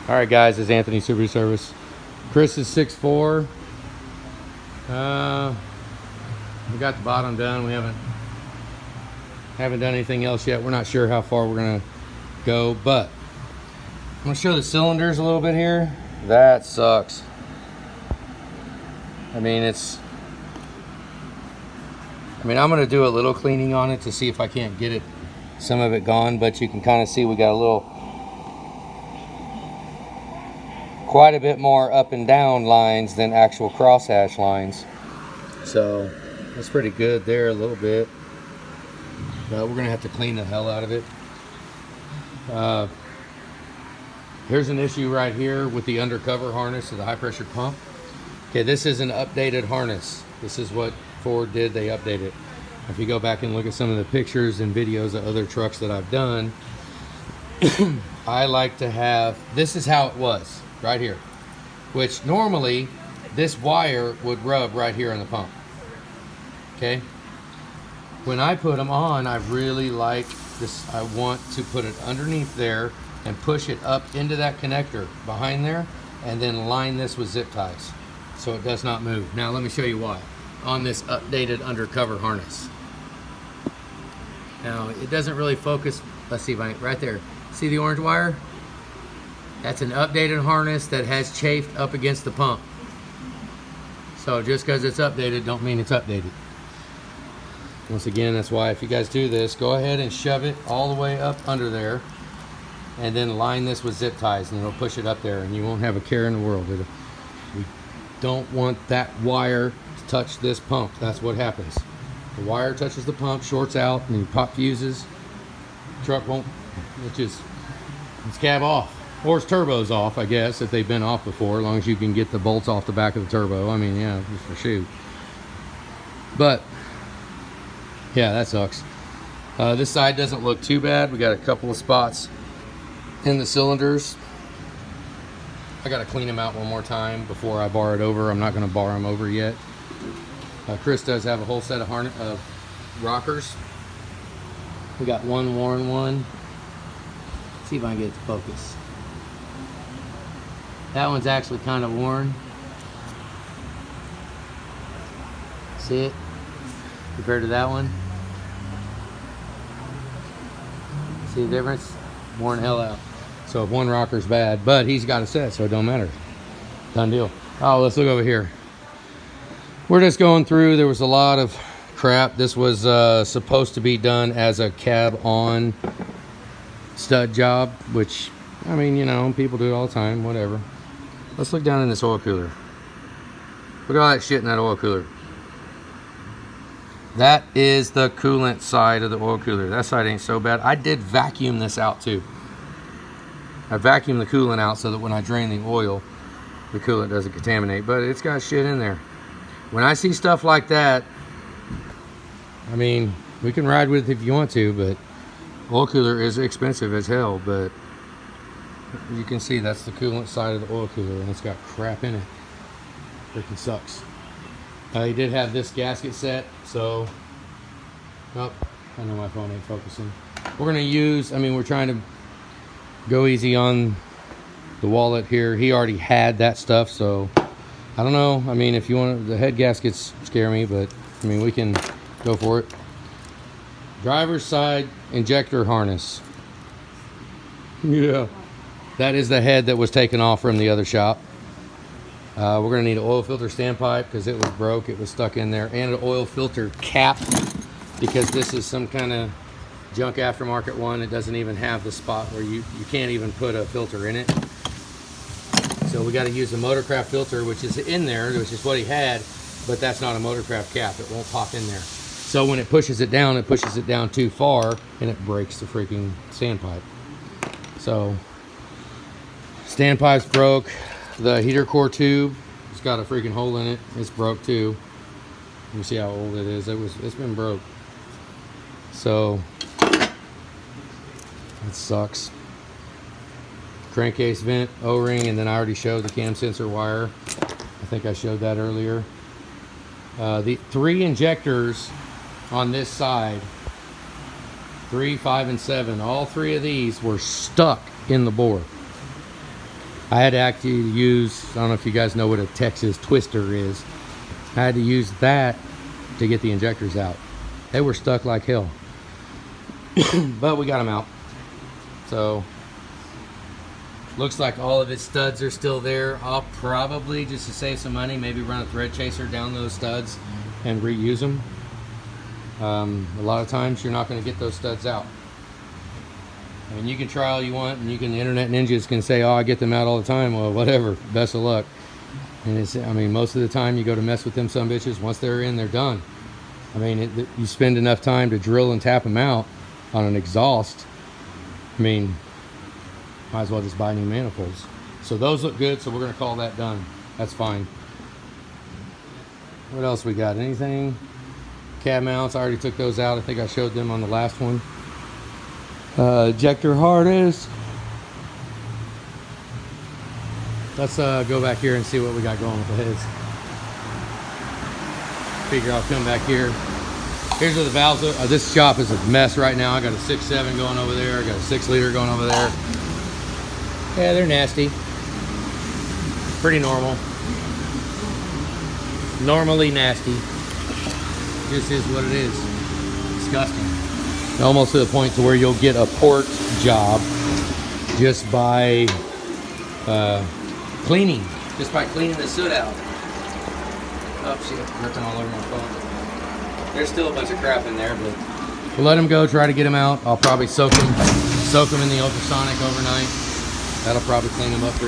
All right, guys, this is Anthony Super Service. Chris is 6'4". We got the bottom done. We haven't done anything else yet. We're not sure how far we're gonna go, but I'm gonna show the cylinders a little bit here. That sucks. I mean, I'm gonna do a little cleaning on it to see if I can't get some of it gone, but you can kind of see we got quite a bit more up and down lines than actual crosshatch lines. So that's pretty good there a little bit. But we're gonna have to clean the hell out of it. Here's an issue right here with the undercover harness of the high pressure pump. Okay, this is an updated harness. This is what Ford did, they updated it. If you go back and look at some of the pictures and videos of other trucks that I've done, I like to have, this is how it was, right here. Which normally, this wire would rub right here on the pump. Okay? When I put them on, I really like this. I want to put it underneath there and push it up into that connector behind there, and then line this with zip ties so it does not move. Now let me show you why. On this updated undercover harness. Now it doesn't really focus. Let's see if I, right there. See the orange wire? That's an updated harness that has chafed up against the pump. So just because it's updated don't mean it's updated. Once again, that's why if you guys do this, go ahead and shove it all the way up under there and then line this with zip ties and it'll push it up there and you won't have a care in the world. We don't want that wire to touch this pump. That's what happens. The wire touches the pump, shorts out, and you pop fuses. Truck won't, it's cab off. Or it's turbos off, I guess, if they've been off before, as long as you can get the bolts off the back of the turbo. I mean, yeah, just for shoot. But, yeah, that sucks. This side doesn't look too bad. We got a couple of spots in the cylinders. I got to clean them out one more time before I bar it over. I'm not going to bar them over yet. Chris does have a whole set of rockers. We got one worn one. Let's see if I can get it to focus. That one's actually kind of worn. See it? Compared to that one. See the difference? Worn the hell out. So if one rocker's bad, but he's got a set, so it don't matter. Done deal. Oh, let's look over here. We're just going through. There was a lot of crap. This was supposed to be done as a cab on stud job, which, I mean, you know, people do it all the time, whatever. Let's look down in this oil cooler. Look at all that shit in that oil cooler. That is the coolant side of the oil cooler. That side ain't so bad. I did vacuum this out too. I vacuumed the coolant out so that when I drain the oil, the coolant doesn't contaminate, but it's got shit in there. When I see stuff like that, I mean, we can ride with it if you want to, but oil cooler is expensive as hell, but you can see that's the coolant side of the oil cooler and it's got crap in it. Freaking sucks. He did have this gasket set, so, oh, I know my phone ain't focusing. We're gonna use, we're trying to go easy on the wallet here. He already had that stuff, so I don't know. If you want, the head gaskets scare me, but we can go for it. Driver's side injector harness. Yeah. That is the head that was taken off from the other shop. We're going to need an oil filter standpipe because it was broke. It was stuck in there. And an oil filter cap because this is some kind of junk aftermarket one. It doesn't even have the spot where you can't even put a filter in it. So we got to use a Motorcraft filter, which is in there, which is what he had, but that's not a Motorcraft cap. It won't pop in there. So when it pushes it down too far and it breaks the freaking standpipe. So standpipe's broke. The heater core tube, it's got a freaking hole in it. It's broke too. You see how old it is. It's been broke. So it sucks. Crankcase vent, O-ring, and then I already showed the cam sensor wire. I think I showed that earlier. The 3 injectors on this side, 3, 5, and 7, all 3 of these were stuck in the bore. I had to actually use, I don't know if you guys know what a Texas twister is. I had to use that to get the injectors out. They were stuck like hell. But we got them out. So, looks like all of its studs are still there. I'll probably, just to save some money, maybe run a thread chaser down those studs and reuse them. A lot of times you're not going to get those studs out. I mean, you can try all you want, and you can, internet ninjas can say, oh, I get them out all the time. Well, whatever, best of luck. And it's, I mean, most of the time you go to mess with them some bitches, once they're in, they're done. I mean, you spend enough time to drill and tap them out on an exhaust. I mean, might as well just buy new manifolds. So those look good, so we're going to call that done. That's fine. What else we got? Anything? Cab mounts, I already took those out. I think I showed them on the last one. Ejector harness. Let's go back here and see what we got going with the heads. Figure I'll come back here. Here's where the valves are. This shop is a mess right now. I got a 6.7 going over there. I got a 6 liter going over there. Yeah, they're nasty. Pretty normal. Normally nasty. This is what it is. Disgusting. Almost to the point to where you'll get a port job just by cleaning. Just by cleaning the soot out. Oh shit, ripping all over my phone. There's still a bunch of crap in there, but we'll let them go, try to get them out. I'll probably soak them in the ultrasonic overnight. That'll probably clean them up pretty